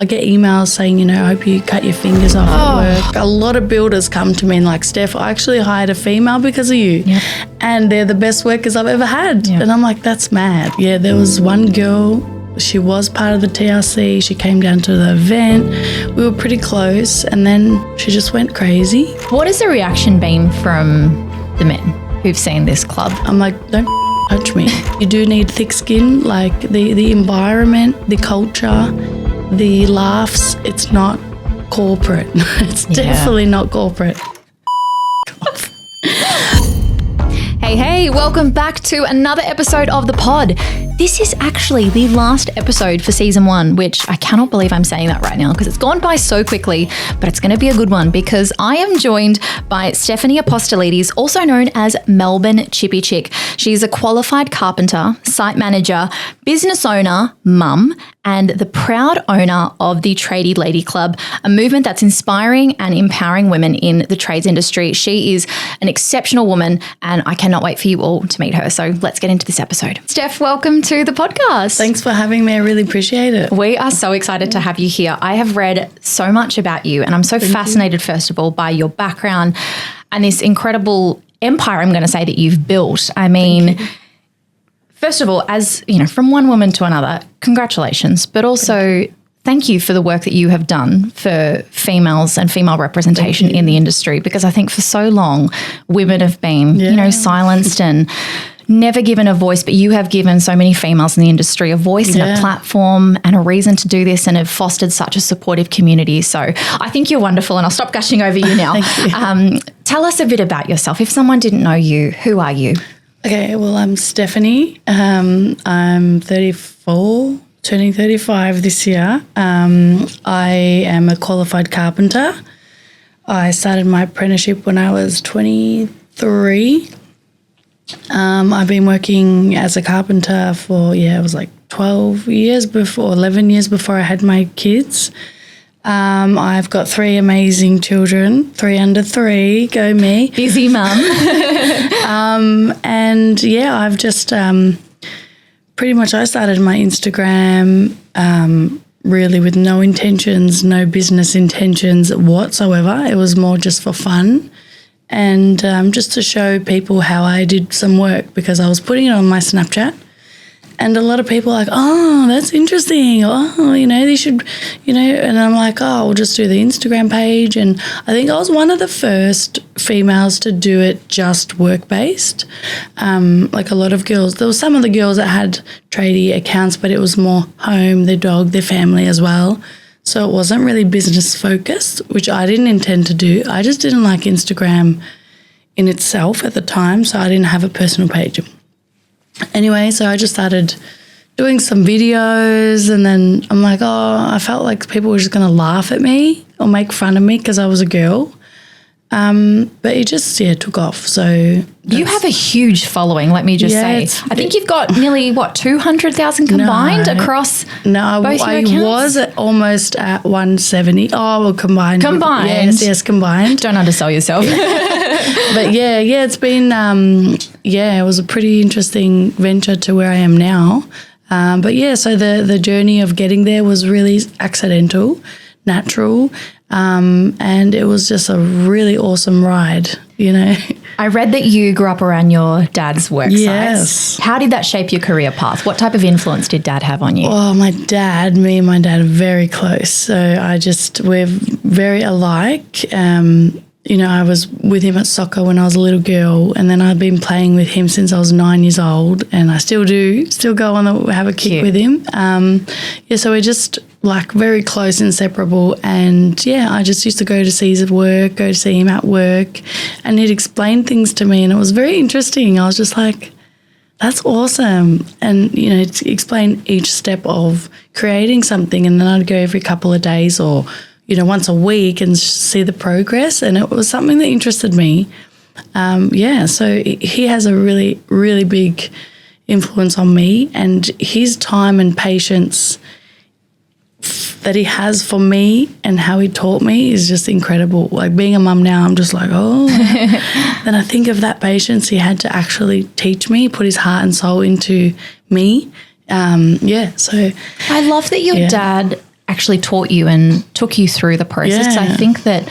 I get emails saying, I hope you cut your fingers off at work. A lot of builders come to me and like, Steph, I actually hired a female because of you. Yep. And they're the best workers I've ever had. Yep. And I'm like, that's mad. Yeah, there was one girl, she was part of the TRC. She came down to the event. We were pretty close. And then she just went crazy. What has the reaction been from the men who've seen this club? I'm like, don't touch me. You do need thick skin, like the environment, the culture, the laughs. It's not corporate. It's definitely not corporate. Hey, welcome back to another episode of the pod. This is actually the last episode for season 1, which I cannot believe I'm saying that right now because it's gone by so quickly, but it's going to be a good one because I am joined by Stefanie Apostolidis, also known as Melbourne Chippy Chick. She's a qualified carpenter, site manager, business owner, mum, and the proud owner of the Tradie Lady Club, a movement that's inspiring and empowering women in the trades industry. She is an exceptional woman and I cannot wait for you all to meet her. So let's get into this episode. Steph, welcome to the podcast. Thanks for having me. I really appreciate it. We are so excited to have you here. I have read so much about you and I'm so fascinated, first of all, by your background and this incredible empire, I'm going to say, that you've built. I mean, first of all, as you know, from one woman to another, congratulations, but also thank you for the work that you have done for females and female representation in the industry, because I think for so long women have been, silenced and never given a voice, but you have given so many females in the industry a voice and a platform and a reason to do this and have fostered such a supportive community. So I think you're wonderful and I'll stop gushing over you now. Thank you. Tell us a bit about yourself. If someone didn't know you, who are you? Okay, well, I'm Stefanie. I'm 34, turning 35 this year. I am a qualified carpenter. I started my apprenticeship when I was 23. I've been working as a carpenter for, it was like 11 years before I had my kids. I've got 3 amazing children, 3 under 3, go me. Busy mum. I've just pretty much I started my Instagram really with no intentions, no business intentions whatsoever. It was more just for fun and just to show people how I did some work, because I was putting it on my Snapchat. And a lot of people are like, oh, that's interesting. Oh, they should, and I'm like, oh, we'll just do the Instagram page. And I think I was one of the first females to do it just work-based. Like a lot of girls, there were some of the girls that had tradie accounts, but it was more home, their dog, their family as well. So it wasn't really business-focused, which I didn't intend to do. I just didn't like Instagram in itself at the time, so I didn't have a personal page. Anyway, so I just started doing some videos and then I'm like, I felt like people were just going to laugh at me or make fun of me because I was a girl. But it just, took off. So you have a huge following, let me just say. I think you've got nearly, 200,000 combined across both your accounts? I was almost at 170. Oh, well, combined. Combined? Yes, combined. Don't undersell yourself. But it's been, it was a pretty interesting venture to where I am now. So the journey of getting there was really accidental, natural, and it was just a really awesome ride, I read that you grew up around your dad's work Yes. sites. How did that shape your career path? What type of influence did dad have on you? Oh, me and my dad are very close. So we're very alike. I was with him at soccer when I was a little girl, and then I've been playing with him since I was 9 years old, and I still go on and have a kick with him. So we're just like very close, inseparable, and I just used to go to see his work, go to see him at work, and he'd explain things to me, and it was very interesting. I was just like, that's awesome. And, to explain each step of creating something, and then I'd go every couple of days or once a week and see the progress. And it was something that interested me. So he has a really, really big influence on me, and his time and patience that he has for me and how he taught me is just incredible. Like being a mum now, I'm just like, then I think of that patience he had to actually teach me, put his heart and soul into me. So I love that your dad actually taught you and took you through the process. Yeah. I think that,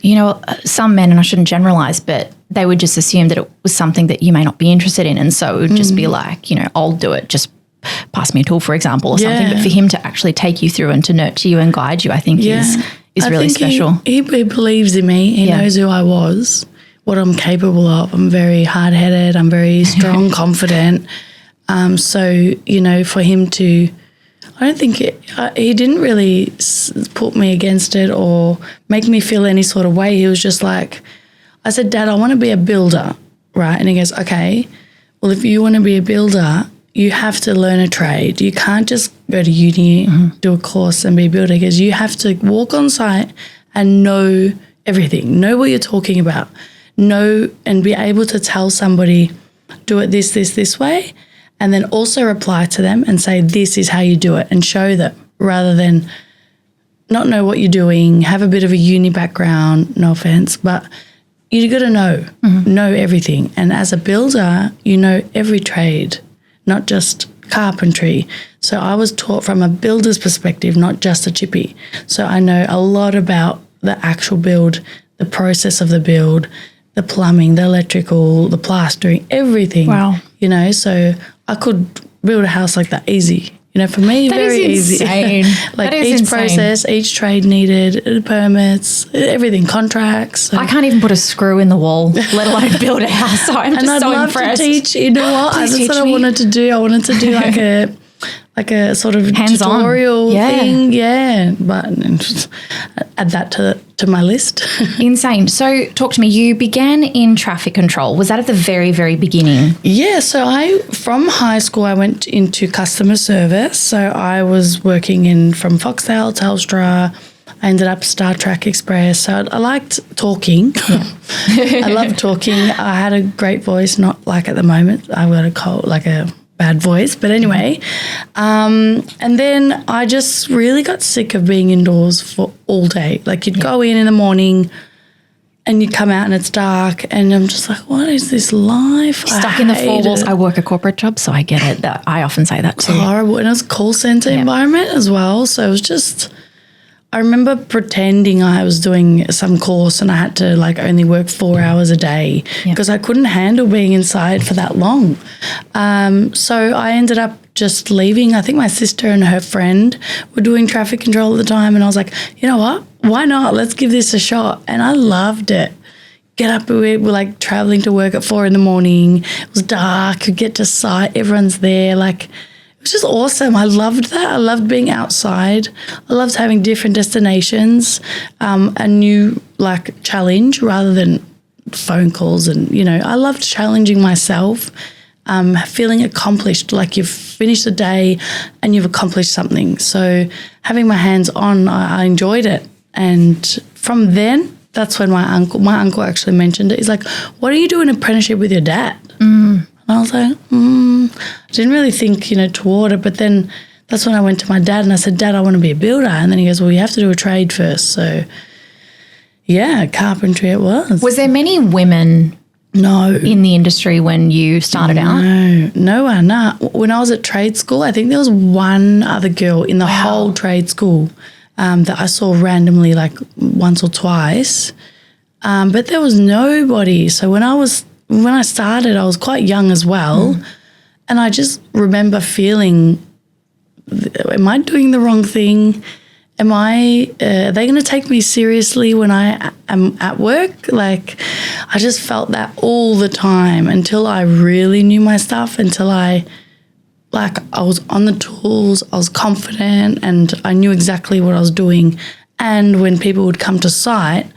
you know, some men, and I shouldn't generalize, but they would just assume that it was something that you may not be interested in. And so it would just be like, you know, I'll do it, just pass me a tool, for example, or something. But for him to actually take you through and to nurture you and guide you, I think is really special. He believes in me. He knows who I was, what I'm capable of. I'm very hard-headed. I'm very strong, confident. So, you know, for him to, I don't think he didn't really put me against it or make me feel any sort of way. He was just like, I said, Dad, I want to be a builder, right? And he goes, okay, well, if you want to be a builder, you have to learn a trade. You can't just go to uni, do a course and be a builder, because you have to walk on site and know everything, know what you're talking about, know and be able to tell somebody, do it this way, and then also reply to them and say, this is how you do it, and show them, rather than not know what you're doing, have a bit of a uni background, no offense, but you got to know everything. And as a builder, you know every trade, not just carpentry. So I was taught from a builder's perspective, not just a chippy. So I know a lot about the actual build, the process of the build, the plumbing, the electrical, the plastering, everything. Wow. You know, so I could build a house like that easy. You know, for me, very easy. Like each process, each trade needed, permits, everything, contracts. So. I can't even put a screw in the wall, let alone build a house. So I'm just I'd so love impressed. to teach. You know what? That's what I wanted to do. I wanted to do like a sort of hands-on tutorial thing. Yeah, but add that to my list. Insane. So talk to me. You began in traffic control. Was that at the very, very beginning? Yeah. So from high school, I went into customer service. So I was working from Foxtel, Telstra. I ended up Star Trek Express. So I liked talking. Yeah. I loved talking. I had a great voice, not like at the moment. I got a bad voice. But anyway, and then I just really got sick of being indoors for all day. Like you'd go in the morning and you'd come out and it's dark and I'm just like, what is this life? Stuck in the four walls. I work a corporate job, so I get it. I often say that too. Horrible. And it was a call centre environment as well. So it was just, I remember pretending I was doing some course and I had to like only work 4 hours a day because I couldn't handle being inside for that long. So I ended up just leaving. I think my sister and her friend were doing traffic control at the time and I was like, you know what? Why not? Let's give this a shot. And I loved it. Get up, we're like traveling to work at 4 a.m. It was dark, you get to site, everyone's there, like it was just awesome. I loved that. I loved being outside. I loved having different destinations, a new like challenge rather than phone calls. And, you know, I loved challenging myself, feeling accomplished, like you've finished the day and you've accomplished something. So having my hands on, I enjoyed it. And from then, that's when my uncle actually mentioned it. He's like, why don't you do an apprenticeship with your dad? And I was like, I didn't really think, toward it. But then that's when I went to my dad and I said, Dad, I want to be a builder. And then he goes, well, you have to do a trade first. So, yeah, carpentry it was. Was there many women No. in the industry when you started out? No one. Nah. When I was at trade school, I think there was one other girl in the whole trade school that I saw randomly like once or twice. But there was nobody. So when I started, I was quite young as well. And I just remember feeling, am I doing the wrong thing? Are they going to take me seriously when I am at work? Like, I just felt that all the time until I really knew my stuff, until I was on the tools, I was confident and I knew exactly what I was doing. And when people would come to site,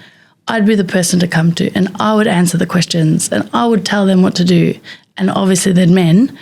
I'd be the person to come to and I would answer the questions and I would tell them what to do. And obviously they're men.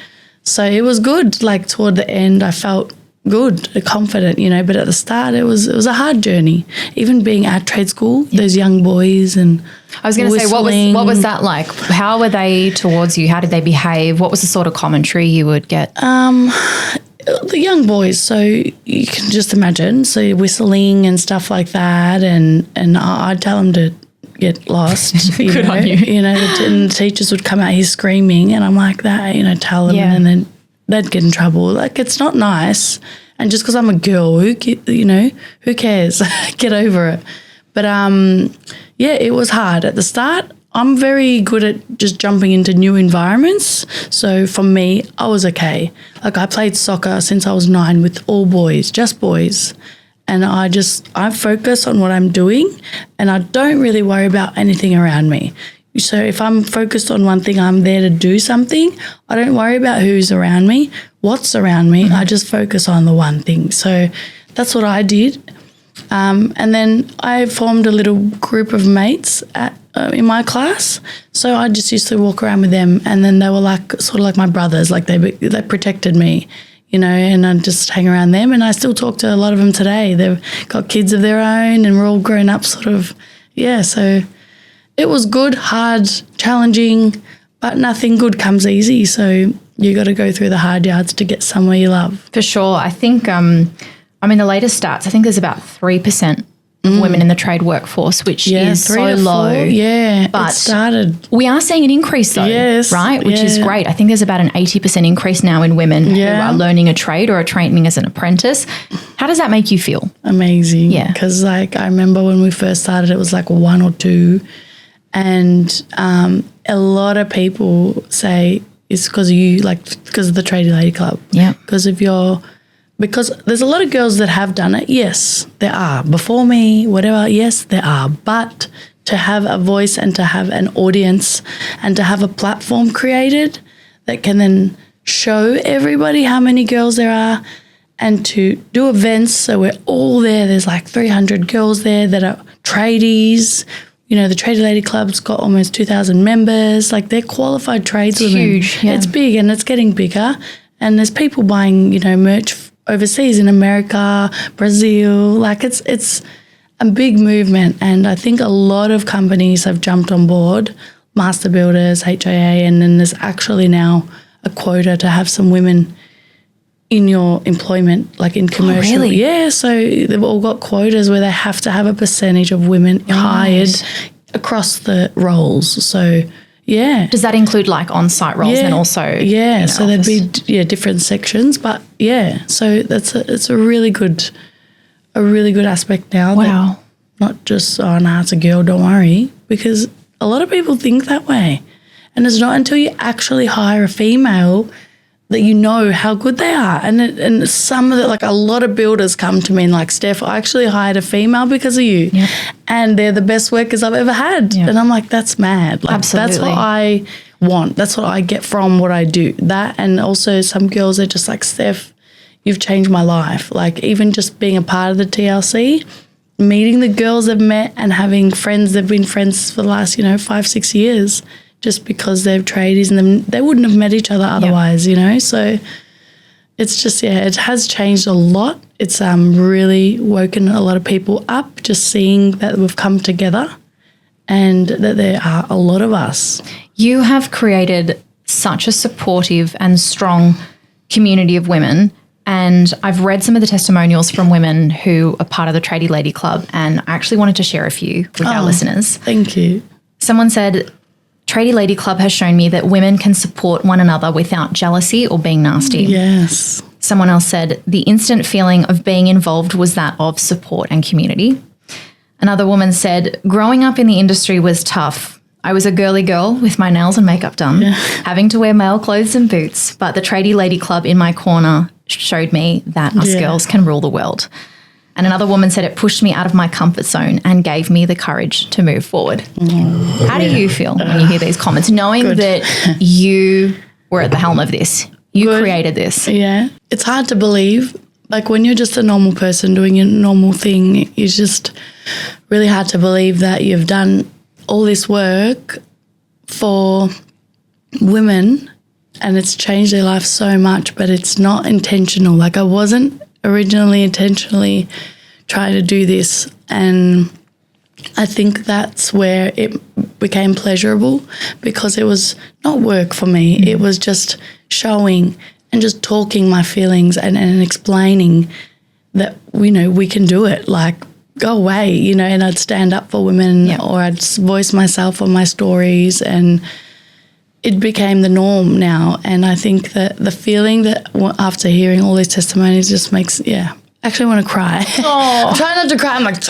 So it was good. Like toward the end, I felt good, confident, but at the start it was a hard journey. Even being at trade school, those young boys and I was going to say, what was that like? How were they towards you? How did they behave? What was the sort of commentary you would get? The young boys, so you can just imagine, so whistling and stuff like that, and I'd tell them to get lost. Good on you. And the teachers would come out here screaming, and I'm like that, tell them, and then they'd get in trouble. Like, it's not nice. And just because I'm a girl, who cares? Get over it. But it was hard at the start. I'm very good at just jumping into new environments. So for me, I was okay. Like I played soccer since I was 9 with all boys, just boys. And I focus on what I'm doing and I don't really worry about anything around me. So if I'm focused on one thing, I'm there to do something. I don't worry about who's around me, what's around me. I just focus on the one thing. So that's what I did. And then I formed a little group of mates in my class. So I just used to walk around with them, and then they were like sort of like my brothers, like they protected me, and I just hang around them. And I still talk to a lot of them today. They've got kids of their own and we're all grown up sort of. Yeah, so it was good, hard, challenging, but nothing good comes easy. So you got to go through the hard yards to get somewhere you love. For sure. I think, the latest stats, I think there's about 3% of women in the trade workforce, which is so low. Yeah, but it started. We are seeing an increase though, right? Which is great. I think there's about an 80% increase now in women who are learning a trade or are training as an apprentice. How does that make you feel? Amazing. Yeah. Because I remember when we first started, it was like 1 or 2. And a lot of people say it's because of you, because of the Tradie Lady Club. Yeah. Because there's a lot of girls that have done it. Yes, there are. Before me, whatever, yes, there are. But to have a voice and to have an audience and to have a platform created that can then show everybody how many girls there are and to do events so we're all there. There's like 300 girls there that are tradies. The Tradie Lady Club's got almost 2,000 members. Like they're qualified tradeswomen. It's huge. Yeah. It's big and it's getting bigger. And there's people buying, merch overseas in America, Brazil. Like it's a big movement. And I think a lot of companies have jumped on board, master builders, HIA, and then there's actually now a quota to have some women in your employment, like in commercial. Oh, really? Yeah, so they've all got quotas where they have to have a percentage of women hired across the roles. So, yeah. Does that include like on-site roles and also so office? there'd be different sections, but so it's a really good aspect now. Wow. Not just, it's a girl, don't worry, because a lot of people think that way. And it's not until you actually hire a female that you know how good they are. And some of the, like a lot of builders come to me and like, Stef, I actually hired a female because of you. Yep. And they're the best workers I've ever had. Yep. And I'm like, that's mad. Like, absolutely. That's what I want. That's what I get from what I do. That, and also some girls are just like, Stef, you've changed my life. Like even just being a part of the TLC, meeting the girls I've met and having friends, they've been friends for the last, 5-6 years. Just because they're tradies and they wouldn't have met each other otherwise, So it's just, it has changed a lot. It's really woken a lot of people up just seeing that we've come together and that there are a lot of us. You have created such a supportive and strong community of women, and I've read some of the testimonials from women who are part of the Tradie Lady Club, and I actually wanted to share a few with our listeners. Thank you. Someone said, Tradie Lady Club has shown me that women can support one another without jealousy or being nasty. Yes. Someone else said, the instant feeling of being involved was that of support and community. Another woman said, growing up in the industry was tough. I was a girly girl with my nails and makeup done, having to wear male clothes and boots, but the Tradie Lady Club in my corner showed me that us girls can rule the world. And another woman said it pushed me out of my comfort zone and gave me the courage to move forward. How do you feel when you hear these comments, knowing that you were at the helm of this? You created this. Yeah. It's hard to believe. Like when you're just a normal person doing a normal thing, it's just really hard to believe that you've done all this work for women and it's changed their life so much, but it's not intentional. Like I wasn't originally intentionally trying to do this, and I think that's where it became pleasurable because it was not work for me. It was just showing and just talking my feelings and explaining that, we can do it. Like, go away, and I'd stand up for women or I'd voice myself on my stories, and it became the norm now. And I think that the feeling that after hearing all these testimonies just makes, actually want to cry. I'm trying not to cry. I'm like,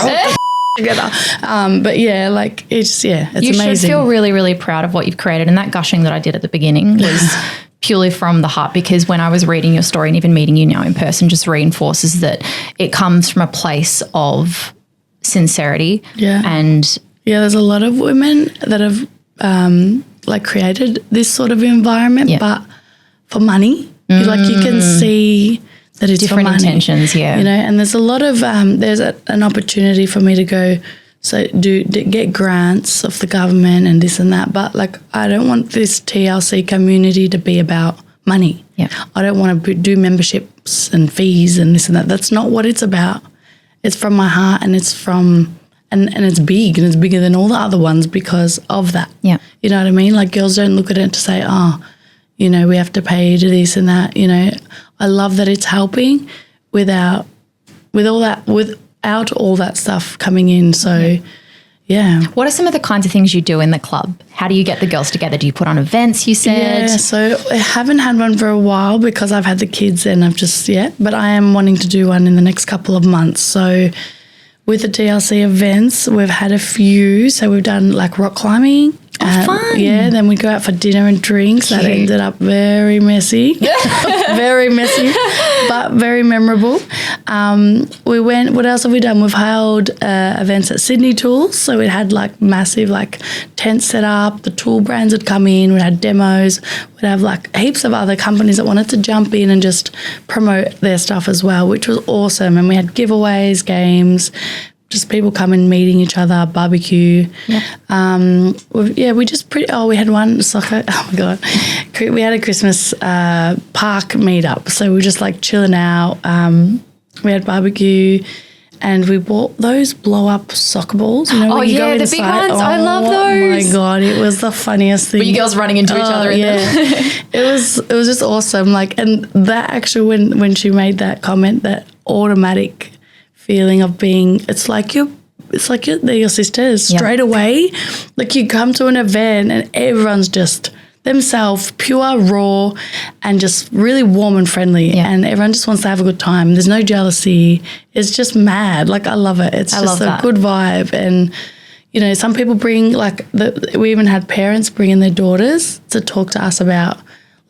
together. But yeah, like it's amazing. You should feel really, really proud of what you've created. And that gushing that I did at the beginning was purely from the heart, because when I was reading your story and even meeting you now in person just reinforces that it comes from a place of sincerity. Yeah. And there's a lot of women that have like created this sort of environment, but for money. Like you can see that it's different for money, intentions, and there's a lot of there's an opportunity for me to go get grants of the government and this and that, but like I don't want this TLC community to be about money. I don't want to do memberships and fees and this and that. That's not what it's about. It's from my heart, and it's from and it's big, and it's bigger than all the other ones because of that. You know what I mean? Like girls don't look at it to say, we have to pay to this and that. I love that it's helping without all that stuff coming in. So, What are some of the kinds of things you do in the club? How do you get the girls together? Do you put on events, you said? Yeah, so I haven't had one for a while because I've had the kids and I've just, but I am wanting to do one in the next couple of months. So with the TLC events, we've had a few. So we've done like rock climbing. Fun. Yeah, then we go out for dinner and drinks. Cute. That ended up very messy. Very messy, but very memorable. What else have we done? We've held events at Sydney Tools. So we had like massive like tents set up. The tool brands would come in. We had demos. We'd have like heaps of other companies that wanted to jump in and just promote their stuff as well, which was awesome. And we had giveaways, games, just people coming, meeting each other, barbecue. We had one soccer. Oh my God. We had a Christmas park meetup. So we were just like chilling out. We had barbecue and we bought those blow up soccer balls. When you go the inside. big ones. I love those. Oh my God. It was the funniest thing. Were you girls running into each other? It was just awesome. Like, and that actually, when she made that comment, that automatic feeling of being, it's like they're your sisters straight away. Like you come to an event and everyone's just themselves, pure, raw, and just really warm and friendly. And everyone just wants to have a good time. There's no jealousy. It's just mad. Like I love it. It's just a good vibe. And some people bring we even had parents bring in their daughters to talk to us about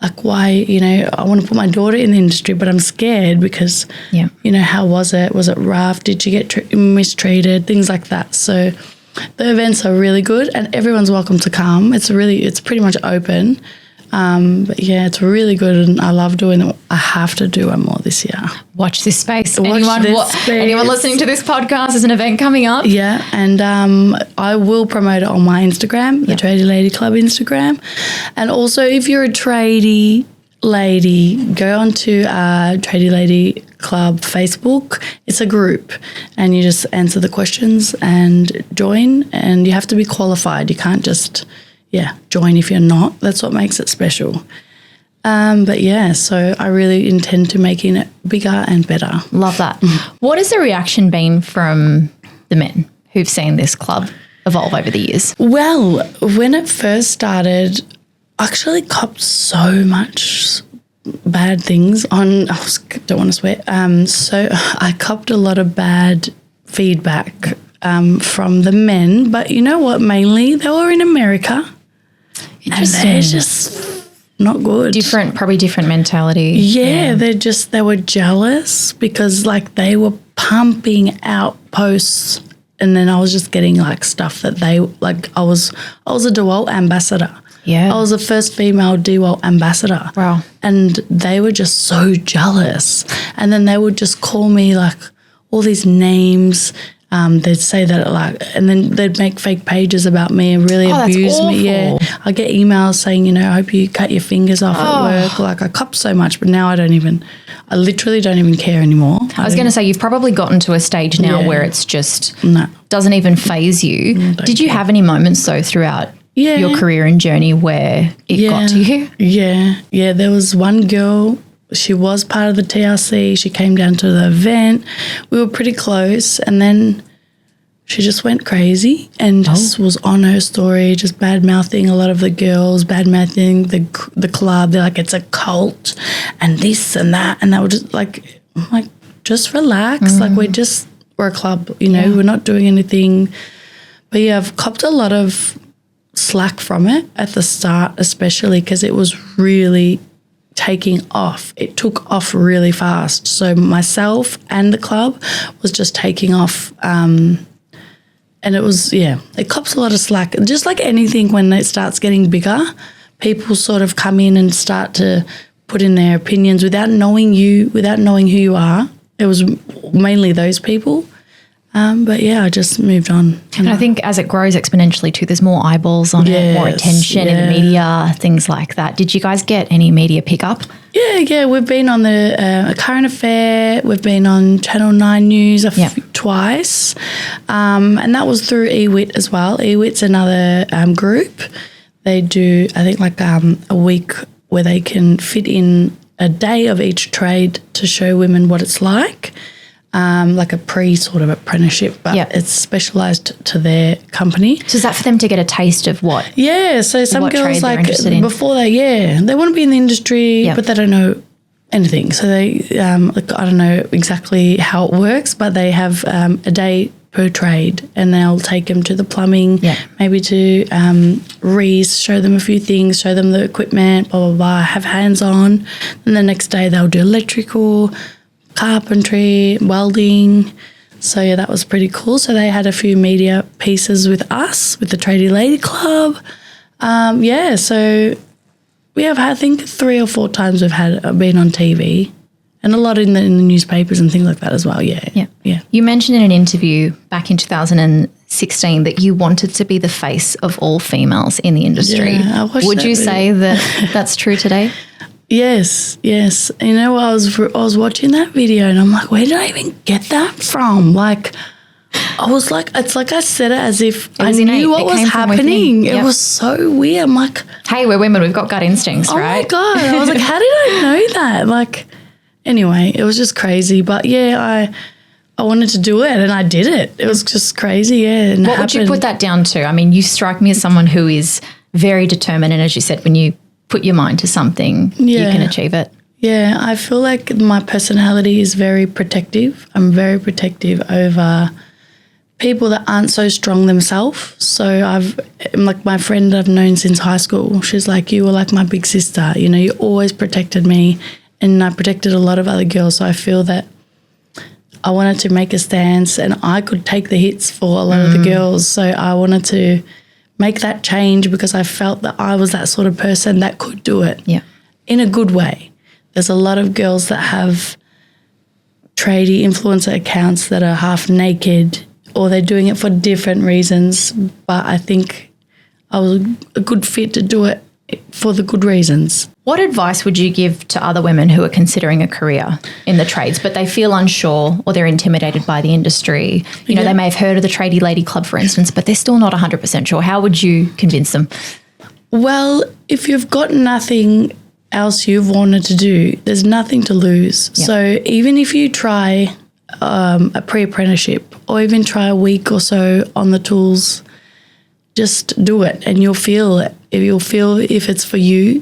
like why, I want to put my daughter in the industry, but I'm scared because, how was it? Was it rough? Did you get mistreated? Things like that. So the events are really good and everyone's welcome to come. It's pretty much open. But it's really good and I love doing it. I have to do one more this year. Watch this space. Anyone listening to this podcast, there's an event coming up. Yeah, and I will promote it on my Instagram, the Tradie Lady Club Instagram. And also if you're a tradie lady, go on to Tradie Lady Club Facebook. It's a group and you just answer the questions and join, and you have to be qualified. You can't just join if you're not. That's what makes it special. So I really intend to making it bigger and better. Love that. What has the reaction been from the men who've seen this club evolve over the years? Well, when it first started, I actually copped so much bad things on, don't want to swear. So I copped a lot of bad feedback from the men, but you know what, mainly they were in America. Interesting. And they're just not good. Probably different mentality. Yeah, they were jealous because like they were pumping out posts, and then I was just getting like stuff that they like. I was a DeWalt ambassador. Yeah, I was the first female DeWalt ambassador. Wow. And they were just so jealous, and then they would just call me like all these names. They'd say that and then they'd make fake pages about me and really abuse me. Yeah, I get emails saying, I hope you cut your fingers off at work. Like I cop so much, but now I literally don't even care anymore. I was going to say, you've probably gotten to a stage now where it's just doesn't even faze you. Did you have any moments though throughout your career and journey where it got to you? Yeah. There was one girl. She was part of the TLC. She came down to the event. We were pretty close, and then she just went crazy and just was on her story, just bad-mouthing a lot of the girls, bad-mouthing the club. They're like, it's a cult and this and that. And they were just like, I'm like, just relax. Like, we're a club, you know, we're not doing anything. But yeah, I've copped a lot of slack from it at the start, especially because it was really taking off. It took off really fast. So myself and the club was just taking off. And it was, it cops a lot of slack. Just like anything, when it starts getting bigger, people sort of come in and start to put in their opinions without knowing you, without knowing who you are. It was mainly those people. But yeah, I just moved on. And I think as it grows exponentially too, there's more eyeballs on it, more attention in the media, things like that. Did you guys get any media pickup? Yeah. We've been on the Current Affair. We've been on Channel 9 News twice. And that was through eWit as well. eWit's another group. They do, I think, like a week where they can fit in a day of each trade to show women what it's like a sort of apprenticeship, but it's specialised to their company. So is that for them to get a taste of what? Yeah, so some girls before they want to be in the industry, but they don't know anything. So they, I don't know exactly how it works, but they have a day per trade and they'll take them to the plumbing, maybe to Reese, show them a few things, show them the equipment, blah, blah, blah, have hands on. And the next day they'll do electrical, carpentry, welding. So yeah, that was pretty cool. So they had a few media pieces with us, with the Tradie Lady Club. So we have, I think, 3 or 4 times we've been on TV, and a lot in the newspapers and things like that as well. Yeah. You mentioned in an interview back in 2016 that you wanted to be the face of all females in the industry. Yeah, would you say that that's true today? Yes. You know, I was watching that video and I'm like, where did I even get that from? Like, I was like, it's like I said it as if I knew what was happening. It was so weird. I'm like, hey, we're women. We've got gut instincts, right? Oh my God. I was like, how did I know that? Like, anyway, it was just crazy. But yeah, I wanted to do it and I did it. It was just crazy. Yeah. What would you put that down to? I mean, you strike me as someone who is very determined. And as you said, when you put your mind to something, you can achieve it. Yeah, I feel like my personality is very protective. I'm very protective over people that aren't so strong themselves. So like my friend I've known since high school, she's like, you were like my big sister. You know, you always protected me and I protected a lot of other girls. So I feel that I wanted to make a stance and I could take the hits for a lot of the girls. So I wanted to make that change because I felt that I was that sort of person that could do it in a good way. There's a lot of girls that have tradie influencer accounts that are half naked or they're doing it for different reasons, but I think I was a good fit to do it for the good reasons. What advice would you give to other women who are considering a career in the trades, but they feel unsure or they're intimidated by the industry? You know, they may have heard of the Tradie Lady Club, for instance, but they're still not 100% sure. How would you convince them? Well, if you've got nothing else you've wanted to do, there's nothing to lose. Yep. So even if you try a pre-apprenticeship or even try a week or so on the tools, just do it and you'll feel it. You'll feel if it's for you.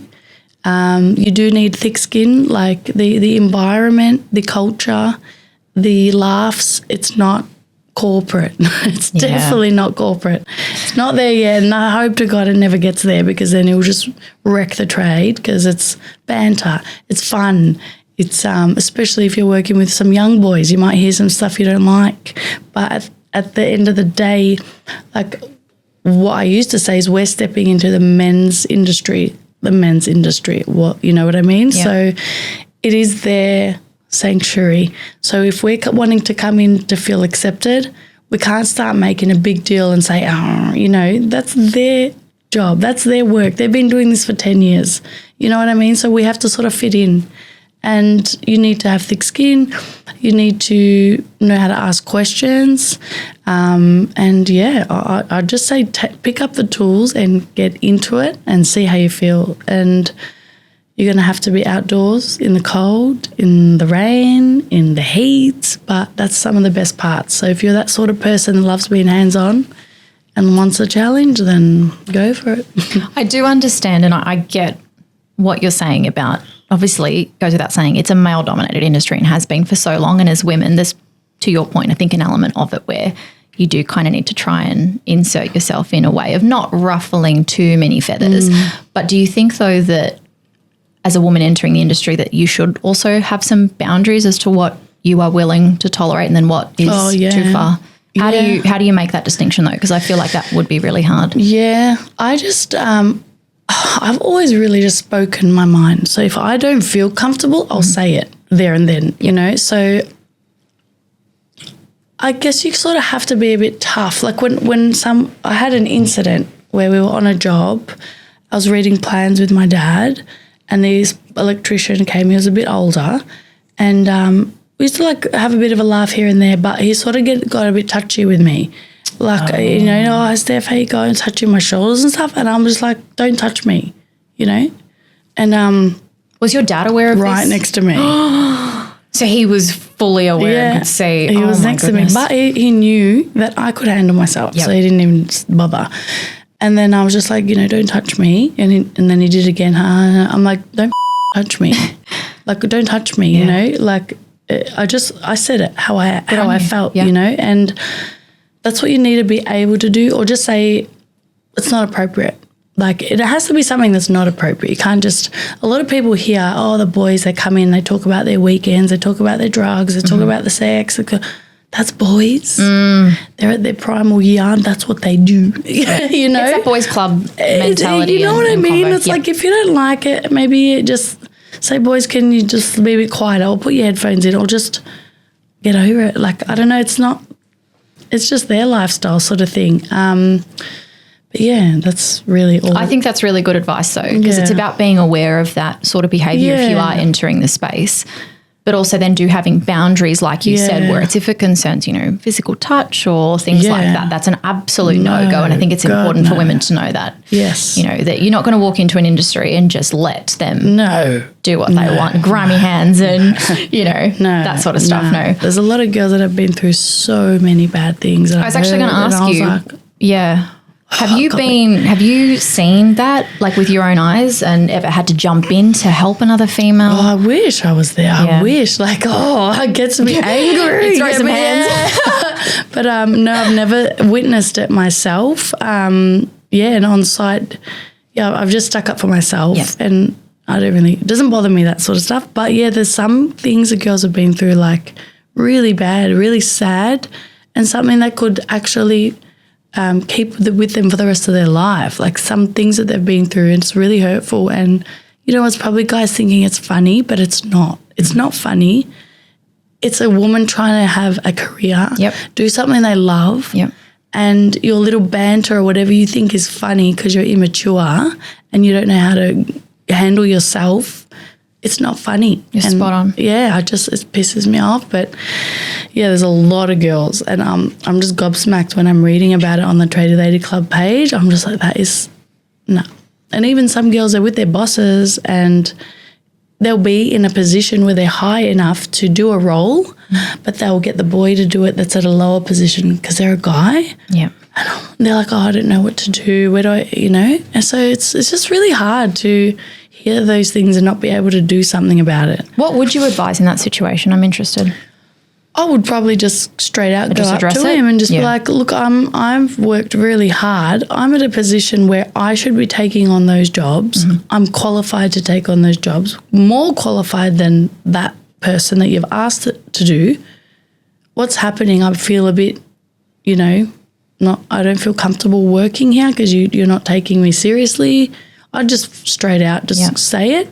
You do need thick skin, like the environment, the culture, the laughs. It's not corporate. It's definitely not corporate. It's not there yet, and I hope to God it never gets there because then it will just wreck the trade because it's banter. It's fun. It's especially if you're working with some young boys, you might hear some stuff you don't like. But at the end of the day, like what I used to say is we're stepping into the men's industry. What, you know what I mean? Yeah. So it is their sanctuary. So if we're wanting to come in to feel accepted, we can't start making a big deal and say, oh, you know, that's their job. That's their work. They've been doing this for 10 years. You know what I mean? So we have to sort of fit in. And you need to have thick skin. You need to know how to ask questions. I'd just say pick up the tools and get into it and see how you feel. And, You're going to have to be outdoors in the cold, in the rain, in the heat, but that's some of the best parts. So if you're that sort of person that loves being hands-on and wants a challenge, then go for it. I do understand, and I get what you're saying about, obviously, it goes without saying, it's a male-dominated industry and has been for so long. And as women, there's, to your point, I think an element of it where you do kind of need to try and insert yourself in a way of not ruffling too many feathers. But do you think, though, that as a woman entering the industry that you should also have some boundaries as to what you are willing to tolerate and then what is too far? How do you make that distinction, though? Because I feel like that would be really hard. Yeah, I just I've always really just spoken my mind. So if I don't feel comfortable, I'll say it there and then, you know. So I guess you sort of have to be a bit tough. Like I had an incident where we were on a job. I was reading plans with my dad, and this electrician came. He was a bit older, and we used to like have a bit of a laugh here and there, but he sort of got a bit touchy with me. Like, you know, Stef, how you going, touching my shoulders and stuff. And I'm just like, don't touch me, you know. And was your dad aware of this? Right next to me. So he was fully aware and could see. He was next to me, but he knew that I could handle myself, so he didn't even bother. And then I was just like, you know, don't touch me. And then he did it again. I'm like, don't touch me. Like, don't touch me, you know. Like, I said it how I felt, you know. And that's what you need to be able to do, or just say it's not appropriate. Like, it has to be something that's not appropriate. You can't just, a lot of people hear, oh, the boys, they come in, they talk about their weekends, they talk about their drugs, they talk about the sex. That's boys. They're at their primal year. That's what they do. You know? It's a boys club mentality. You know what I mean? It's like, if you don't like it, maybe just say, boys, can you just be a bit quieter, or put your headphones in, or just get over it. Like, I don't know, it's just their lifestyle sort of thing. But yeah, that's really all. I think that's really good advice, though, because it's about being aware of that sort of behaviour if you are entering the space, but also then having boundaries, like you said, where it's if it concerns, you know, physical touch or things like that, that's an absolute no-go. And I think it's important for women to know that. Yes. You know, that you're not going to walk into an industry and just let them do what they want, grimy hands and, you know, that sort of stuff. No. There's a lot of girls that have been through so many bad things. I was actually going to ask you, have you seen that, like, with your own eyes, and ever had to jump in to help another female? Oh, I wish I was there. I wish. Like, it gets me angry. Throw some hands. But no, I've never witnessed it myself. And on site, I've just stuck up for myself, and it doesn't bother me, that sort of stuff. But there's some things that girls have been through, like, really bad, really sad, and something that could actually keep with them for the rest of their life. Like, some things that they've been through, and it's really hurtful. And, you know, it's probably guys thinking it's funny, but it's not. It's not funny. It's a woman trying to have a career, do something they love, and your little banter or whatever you think is funny because you're immature and you don't know how to handle yourself, it's not funny. You're spot on. Yeah, it pisses me off. But there's a lot of girls, and I'm just gobsmacked when I'm reading about it on the Tradie Lady Club page. I'm just like, that is no. And even some girls are with their bosses, and they'll be in a position where they're high enough to do a role, but they'll get the boy to do it that's at a lower position because they're a guy. Yeah. And they're like, I don't know what to do. Where do I, you know? And so it's just really hard to hear those things and not be able to do something about it. What would you advise in that situation? I'm interested. I would probably just straight out go up to him and just be like, look, I've worked really hard. I'm at a position where I should be taking on those jobs. I'm qualified to take on those jobs, more qualified than that person that you've asked it to do. What's happening? I feel a bit, you know, I don't feel comfortable working here because you're not taking me seriously. I'd just straight out say it.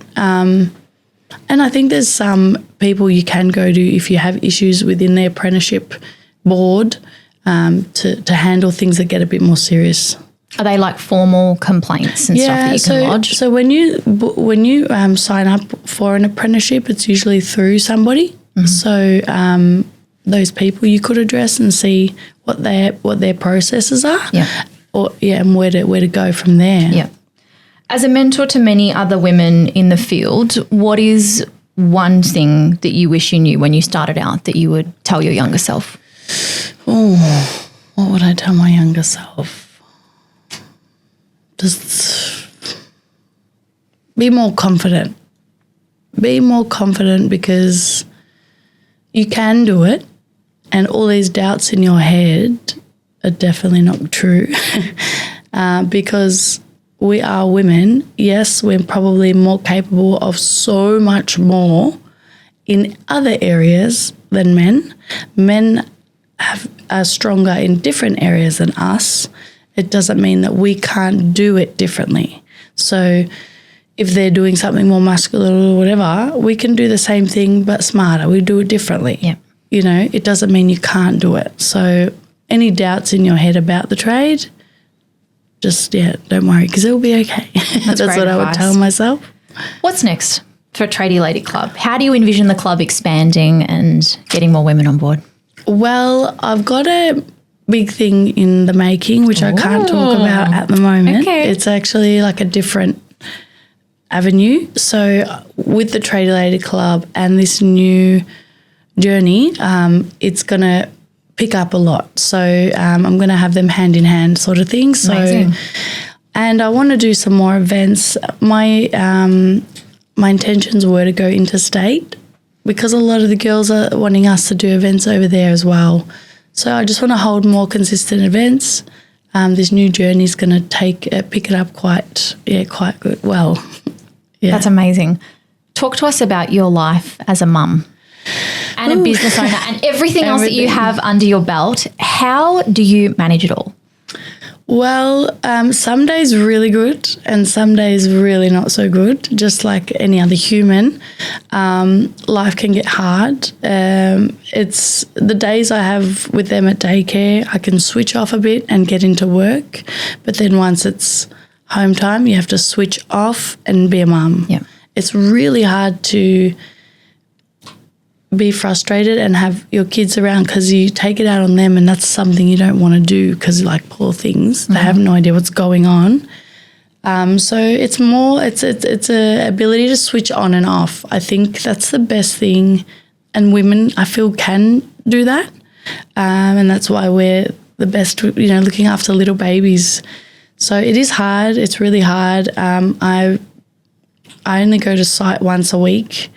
And I think there's some people you can go to if you have issues within the apprenticeship board to handle things that get a bit more serious. Are they like formal complaints and stuff that you can lodge? So when you sign up for an apprenticeship, it's usually through somebody. So those people you could address and see what their processes are. And where to go from there. As a mentor to many other women in the field, what is one thing that you wish you knew when you started out that you would tell your younger self? Oh, what would I tell my younger self? Just be more confident. Be more confident because you can do it, and all these doubts in your head are definitely not true because we are women. Yes, we're probably more capable of so much more in other areas than men. Men are stronger in different areas than us. It doesn't mean that we can't do it differently. So if they're doing something more muscular or whatever, we can do the same thing but smarter. We do it differently. Yeah. You know, it doesn't mean you can't do it. So any doubts in your head about the trade, just, don't worry because it will be okay. That's what advice. I would tell myself. What's next for Tradie Lady Club? How do you envision the club expanding and getting more women on board? Well, I've got a big thing in the making, which I can't talk about at the moment. Okay. It's actually like a different avenue. So with the Tradie Lady Club and this new journey, it's going to pick up a lot. So I'm going to have them hand in hand sort of thing. So, amazing. And I want to do some more events. My intentions were to go interstate because a lot of the girls are wanting us to do events over there as well. So I just want to hold more consistent events. This new journey is going to pick it up quite good. Well, yeah. That's amazing. Talk to us about your life as a mum and a business owner and everything else that you have under your belt. How do you manage it all? Well, some days really good and some days really not so good, just like any other human. Life can get hard. It's the days I have with them at daycare, I can switch off a bit and get into work. But then once it's home time, you have to switch off and be a mum. Yeah. It's really hard to be frustrated and have your kids around because you take it out on them and that's something you don't want to do because, like, poor things, they have no idea what's going on. So it's more, it's a ability to switch on and off. I think that's the best thing, and women, I feel, can do that, and that's why we're the best, looking after little babies. So it is hard. It's really hard. I only go to site once a week,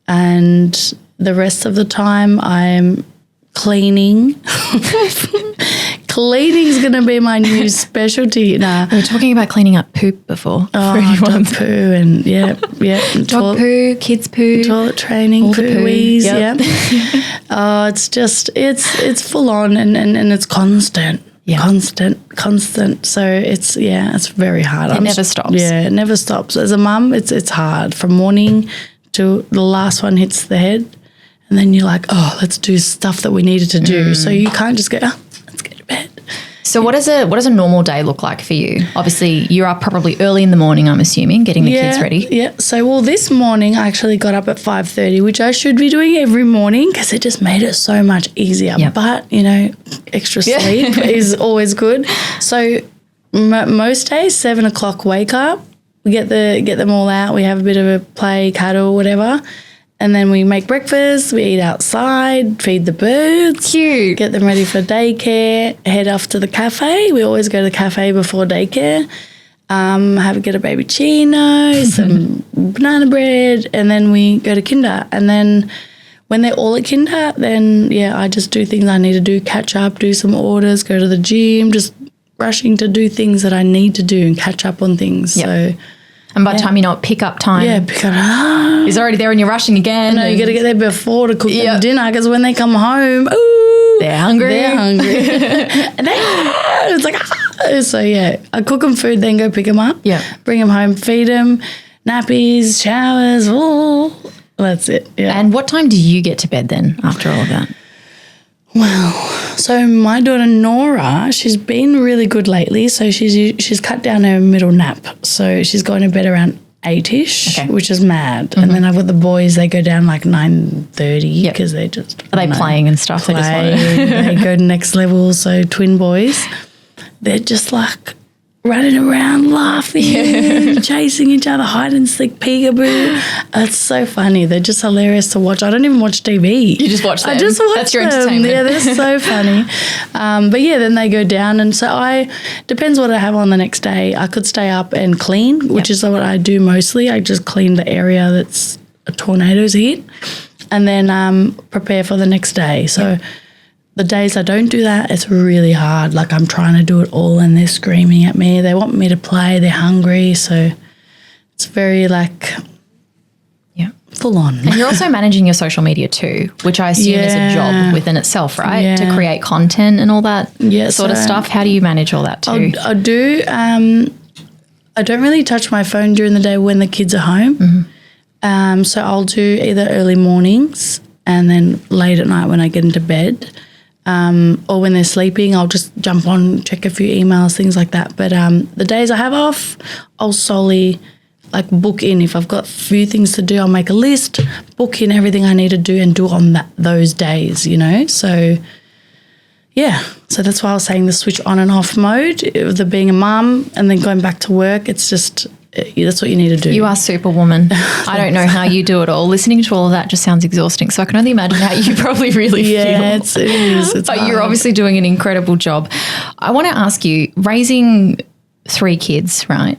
and the rest of the time I'm cleaning. Cleaning's going to be my new specialty. Nah. We were talking about cleaning up poop before. Dog poo and Dog poo, kids poo. Toilet training, all the poo-wees, Yep. It's just, it's full on and it's constant. Yeah. Constant. So it's very hard. It never stops. Yeah, it never stops. As a mum, it's hard from morning to the last one hits the head. And then you're like, let's do stuff that we needed to do. So you can't just go, let's get to bed. So what does a normal day look like for you? Obviously, you're up probably early in the morning, I'm assuming, getting the kids ready. Yeah. So, this morning I actually got up at 5:30, which I should be doing every morning because it just made it so much easier. Yep. But, extra sleep is always good. So most days, 7 o'clock wake up, we get them all out, we have a bit of a play, cuddle, whatever. And then we make breakfast, we eat outside, feed the birds. Cute. Get them ready for daycare, head off to the cafe. We always go to the cafe before daycare. Get a baby chino, some banana bread, and then we go to kinder. And then when they're all at kinder, then, I just do things I need to do, catch up, do some orders, go to the gym, just rushing to do things that I need to do and catch up on things. Yep. So... And by the time you know it, pick up time. Yeah, pick up. He's already there and you're rushing again. No, you got to get there before to cook them Yep. dinner because when they come home, they're hungry. And it's like, So, I cook them food, then go pick them up. Yeah. Bring them home, feed them, nappies, showers. That's it. Yeah. And what time do you get to bed then after all of that? Well, so my daughter Nora, she's been really good lately. So she's cut down her middle nap. So she's going to bed around 8-ish, which is mad. And then I've got the boys, they go down like 9:30 because they just... Are they playing and stuff? They go to next level. So twin boys, they're just like running around, laughing, chasing each other, hide and seek, peekaboo. It's so funny. They're just hilarious to watch. I don't even watch TV. You just watch them. I just watch That's your them. entertainment. Yeah, they're so funny. But yeah, then they go down, and so depends what I have on the next day. I could stay up and clean, which is what I do mostly. I just clean the area that's a tornado's hit, and then prepare for the next day. So the days I don't do that, it's really hard. Like I'm trying to do it all and they're screaming at me. They want me to play. They're hungry. So it's very full on. And you're also managing your social media too, which I assume is a job within itself, right? Yeah. To create content and all that sort of stuff. How do you manage all that too? I do. I don't really touch my phone during the day when the kids are home. Mm-hmm. So I'll do either early mornings and then late at night when I get into bed. Or when they're sleeping, I'll just jump on, check a few emails, things like that. But the days I have off, I'll solely book in. If I've got a few things to do, I'll make a list, book in everything I need to do and do it on those days, So, yeah. So that's why I was saying the switch on and off mode, the being a mum and then going back to work, it's just that's what you need to do. You are superwoman. I don't know how you do it all. Listening to all of that just sounds exhausting. So I can only imagine how you probably really feel. Yeah, it is. It's but hard. You're obviously doing an incredible job. I want to ask you, raising 3 kids, right?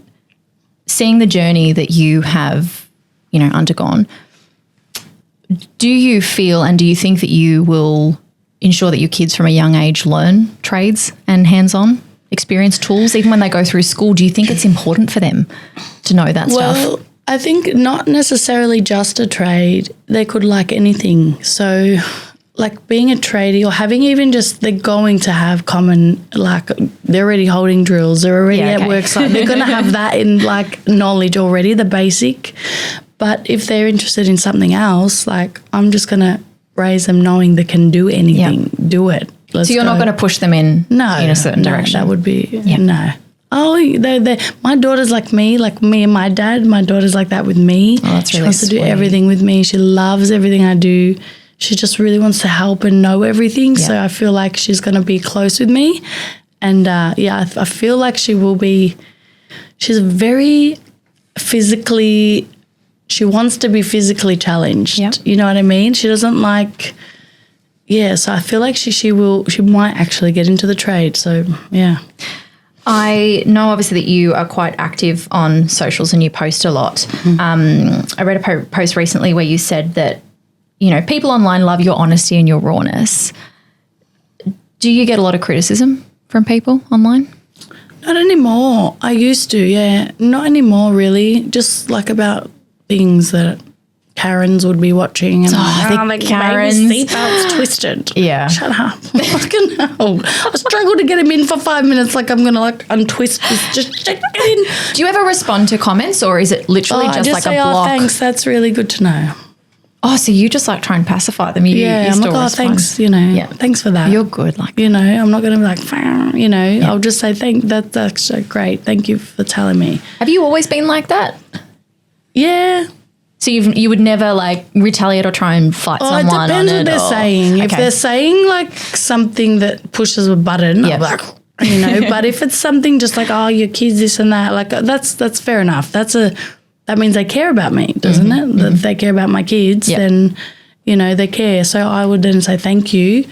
Seeing the journey that you have, undergone, do you feel and do you think that you will ensure that your kids from a young age learn trades and hands-on experience tools even when they go through school? Do you think it's important for them to know that stuff? Well, I think not necessarily just a trade. They could like anything. So being a tradie or having even just they're going to have common, they're already holding drills. They're already at work site. They're going to have that in knowledge already, the basic. But if they're interested in something else, I'm just going to raise them knowing they can do anything. Yep. Do it. So you're not going to push them in a certain direction? That would be, no. Oh, my daughter's like me and my dad. My daughter's like that with me. Oh, that's she really wants sweet. to do everything with me. She loves everything I do. She just really wants to help and know everything. Yeah. So I feel like she's going to be close with me. And, I feel like she will be, she's very physically, she wants to be physically challenged. Yep. You know what I mean? She doesn't so I feel like she might actually get into the trade. So, yeah. I know obviously that you are quite active on socials and you post a lot. Mm-hmm. I read a post recently where you said that, people online love your honesty and your rawness. Do you get a lot of criticism from people online? Not anymore. I used to, yeah. Not anymore, really. Just about things that Karens would be watching. And the Karens. Seatbelts twisted. Yeah. Shut up. Fucking hell. I struggled to get him in for 5 minutes. I'm going to untwist this. Just get in. Do you ever respond to comments or is it literally just a block? Oh, thanks. That's really good to know. Oh, so you just try and pacify them. I'm like, thanks, thanks for that. You're good. I'm not going to be like, I'll just say, that's actually great. Thank you for telling me. Have you always been like that? Yeah. So you would never retaliate or try and fight someone on it? It depends what they're saying. Okay. If they're saying something that pushes a button, I'll be like, but if it's something just your kids this and that, that's fair enough. That means they care about me, doesn't it? Mm-hmm. If they care about my kids, then, they care. So I would then say thank you.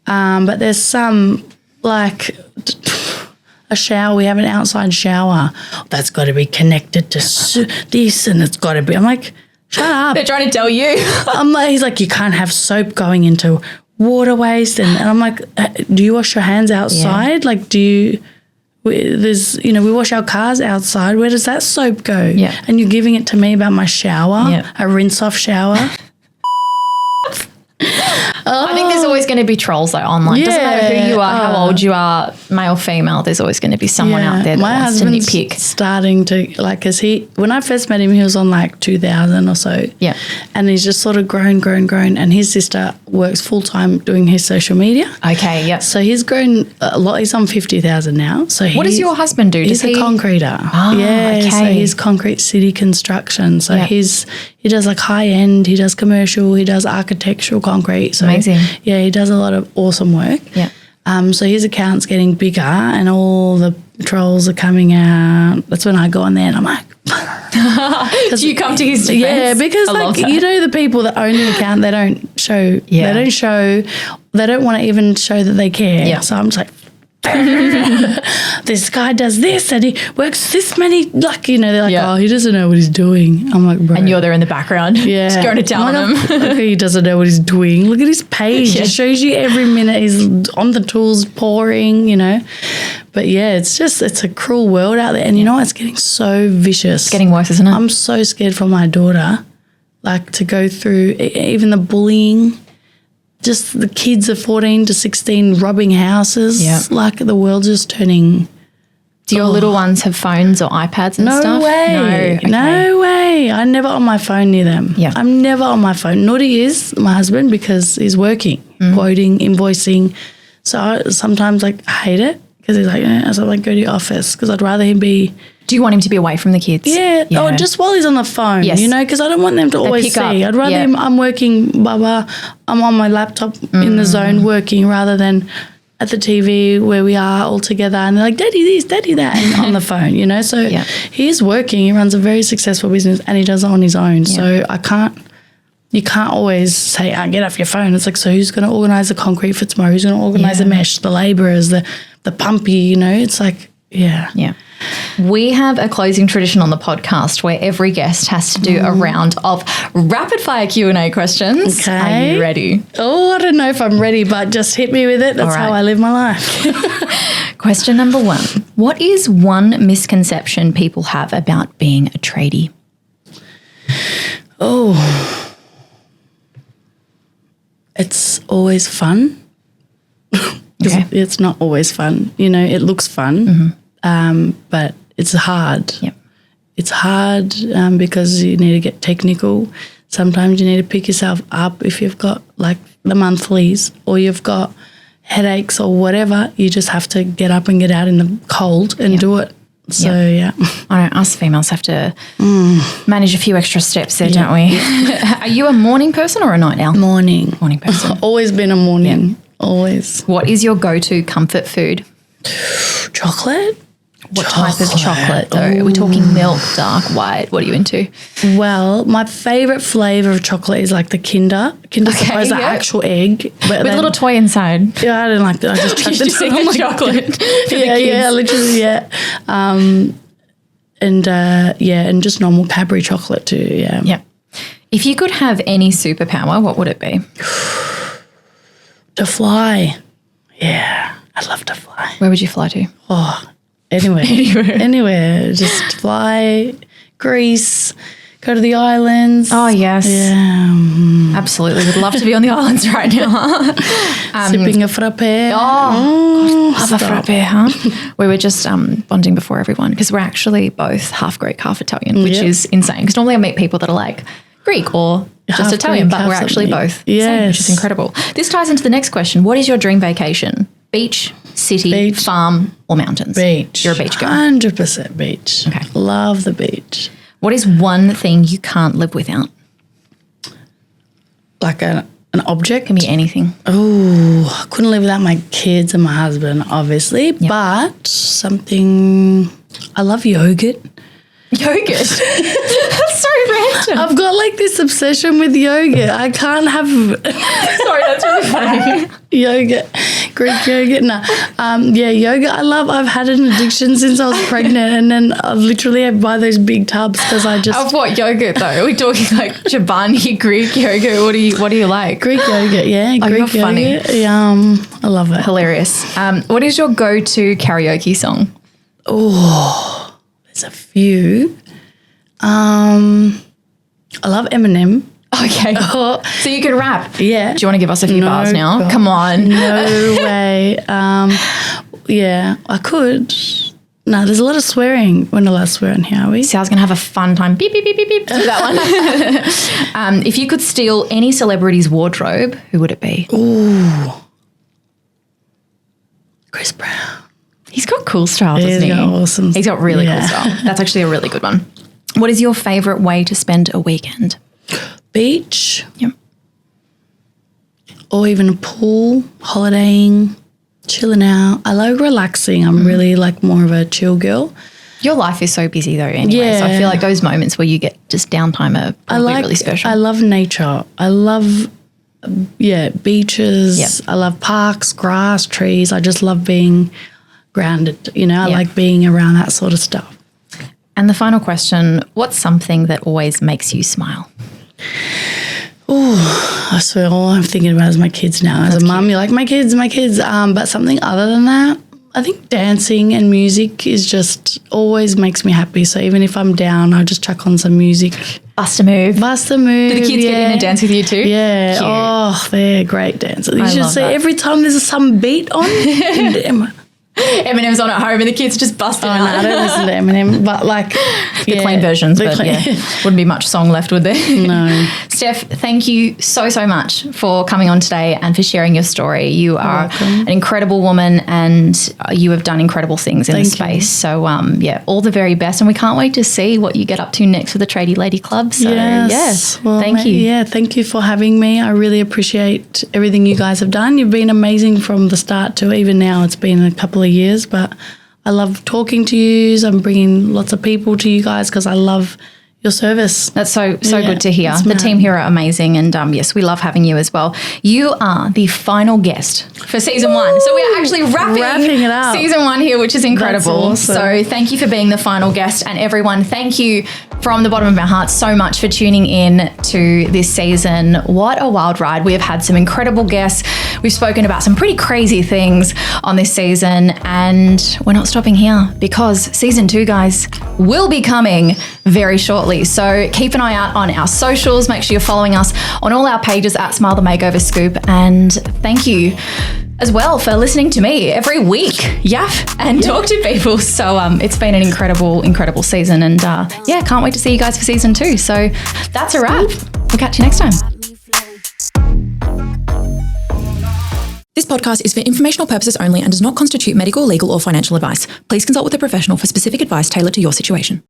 But there's some, a shower, we have an outside shower. That's got to be connected to this and it's got to be. I'm like, shut up. They're trying to tell you. He's like, you can't have soap going into water waste. And I'm like, do you wash your hands outside? Yeah. We wash our cars outside. Where does that soap go? Yeah. And you're giving it to me about my shower, a rinse-off shower. I think there's always going to be trolls online. Yeah. Doesn't matter who you are, how old you are, male, female, there's always going to be someone out there that wants to nitpick. My husband's starting to, because when I first met him, he was on 2,000 or so. Yeah. And he's just sort of grown. And his sister works full-time doing his social media. Okay, yeah. So he's grown a lot. He's on 50,000 now. So what does your husband do? He's a concreter. Oh, yeah. Okay. So he's concrete city construction. So he does high-end, he does commercial, he does architectural concrete. So amazing. Yeah, he does a lot of awesome work. Yeah. So his account's getting bigger and all the trolls are coming out. That's when I go on there and I'm like, do you come to his defense? Yeah, because the people that own the account, they don't show, they don't want to even show that they care. Yeah. So I'm just like, this guy does this and he works this many, they're like, oh, he doesn't know what he's doing. I'm like, bro. And you're there in the background, just going to tell him. Look, he doesn't know what he's doing. Look at his page. It shows you every minute he's on the tools pouring, But yeah, it's a cruel world out there. And you know what? It's getting so vicious. It's getting worse, isn't it? I'm so scared for my daughter, to go through even the bullying. Just the kids of 14 to 16 robbing houses. Yep. The world's just turning. Do your little ones have phones or iPads and stuff? No way. No way. I'm never on my phone near them. Yeah. I'm never on my phone. Noddy is, my husband, because he's working, quoting, invoicing. So sometimes I hate it because he's like, so go to your office because I'd rather him be. Do you want him to be away from the kids? Yeah. Or just while he's on the phone, because I don't want them to always see. I'd rather him, I'm working, I'm on my laptop in the zone working rather than at the TV where we are all together and they're like, daddy this, daddy that, and on the phone, So he is working. He runs a very successful business and he does it on his own. So you can't always say, get off your phone. It's like, so who's going to organise the concrete for tomorrow? Who's going to organise the mesh, the labourers, the pumpy, It's like, Yeah. We have a closing tradition on the podcast where every guest has to do a round of rapid fire Q&A questions. Okay. Are you ready? Oh, I don't know if I'm ready, but just hit me with it. That's how I live my life. Question number 1. What is one misconception people have about being a tradie? Oh, it's always fun. Okay. It's not always fun. It looks fun. But it's hard. Yep. It's hard because you need to get technical. Sometimes you need to pick yourself up if you've got the monthlies or you've got headaches or whatever. You just have to get up and get out in the cold and do it. So, I know us females have to manage a few extra steps there, don't we? Are you a morning person or a night owl? Morning. Morning person. Always been a morning. Always. What is your go-to comfort food? Chocolate. What type of chocolate though? Are we talking milk, dark, white? What are you into? Well, my favourite flavour of chocolate is the Kinder. Kinder's the actual egg. With a little toy inside. Yeah, I didn't like that. I just chucked it in the chocolate. Literally, and just normal Cadbury chocolate too, Yeah. If you could have any superpower, what would it be? To fly. Yeah, I'd love to fly. Where would you fly to? Oh, anywhere. Anywhere. Just fly, Greece, go to the islands. Oh, yes. Yeah. Absolutely. Would love to be on the islands right now. Sipping a frappe. Love a frappe, huh? We were just bonding before everyone because we're actually both half Greek, half Italian, which is insane. Because normally I meet people that are Greek or just half Italian, Greek, but we're actually both. Yes. Which is incredible. This ties into the next question. What is your dream vacation? Beach, city, farm, or mountains? Beach. You're a beach girl. 100% beach. Okay. Love the beach. What is one thing you can't live without? An object? Can be anything. Oh, I couldn't live without my kids and my husband, obviously. Yep. But something, I love yogurt. Yogurt? That's so random. I've got this obsession with yogurt. I can't have... Sorry, that's really funny. Yogurt. Greek yogurt. No. Yogurt I've had an addiction since I was pregnant and then I literally buy those big tubs because I just... Of what yogurt though? Are we talking Chobani, Greek yogurt? What do you like? Greek yogurt, yeah. Oh, Greek you're funny. Yogurt. I love it. Hilarious. What is your go-to karaoke song? Oh, there's a few. I love Eminem. Okay. So you can rap? Yeah. Do you want to give us a few bars now? God. Come on. No way. I could. No, there's a lot of swearing. We're not allowed to swear on here, are we? See, I was going to have a fun time. Beep, beep, beep, beep, beep. That one. If you could steal any celebrity's wardrobe, who would it be? Ooh. Chris Brown. He's got cool style, doesn't he? He's got awesome. He's got really cool style. That's actually a really good one. What is your favourite way to spend a weekend? Beach. Yep. Or even a pool, holidaying, chilling out. I like relaxing. I'm really like more of a chill girl. Your life is so busy though anyway, so I feel like those moments where you get just downtime are probably really special. I love nature. I love, beaches. Yep. I love parks, grass, trees. I just love being grounded, I like being around that sort of stuff. And the final question, what's something that always makes you smile? Oh, I swear all I'm thinking about is my kids now. As a mum, you're like, my kids. But something other than that, I think dancing and music is just always makes me happy. So even if I'm down, I'll just chuck on some music. Bust a move. Do the kids get in and dance with you too? Yeah. Cute. Oh, they're great dancers. You should see that. every time there's some beat on. Eminem's on at home and the kids just busting out. No, I don't listen to Eminem, but like the clean versions, wouldn't be much song left, would there? No. Steph, thank you so much for coming on today and for sharing your story. You are an incredible woman and you have done incredible things in this space. So, all the very best. And we can't wait to see what you get up to next with the Tradie Lady Club. So, thank you. Yeah, thank you for having me. I really appreciate everything you guys have done. You've been amazing from the start to even now. It's been a couple of years, but I love talking to you. I'm bringing lots of people to you guys because I love your service. That's so good to hear. The team here are amazing and yes, we love having you as well. You are the final guest for season 1. So we are actually wrapping it up. Season 1 here, which is incredible. Awesome. So thank you for being the final guest, and everyone, thank you from the bottom of our hearts so much for tuning in to this season. What a wild ride. We have had some incredible guests. We've spoken about some pretty crazy things on this season, and we're not stopping here because season 2, guys, will be coming very shortly. So keep an eye out on our socials. Make sure you're following us on all our pages at Smile the Makeover Scoop. And thank you as well for listening to me every week, and talk to people. So it's been an incredible season. And can't wait to see you guys for season 2. So that's a wrap. We'll catch you next time. This podcast is for informational purposes only and does not constitute medical, legal, or financial advice. Please consult with a professional for specific advice tailored to your situation.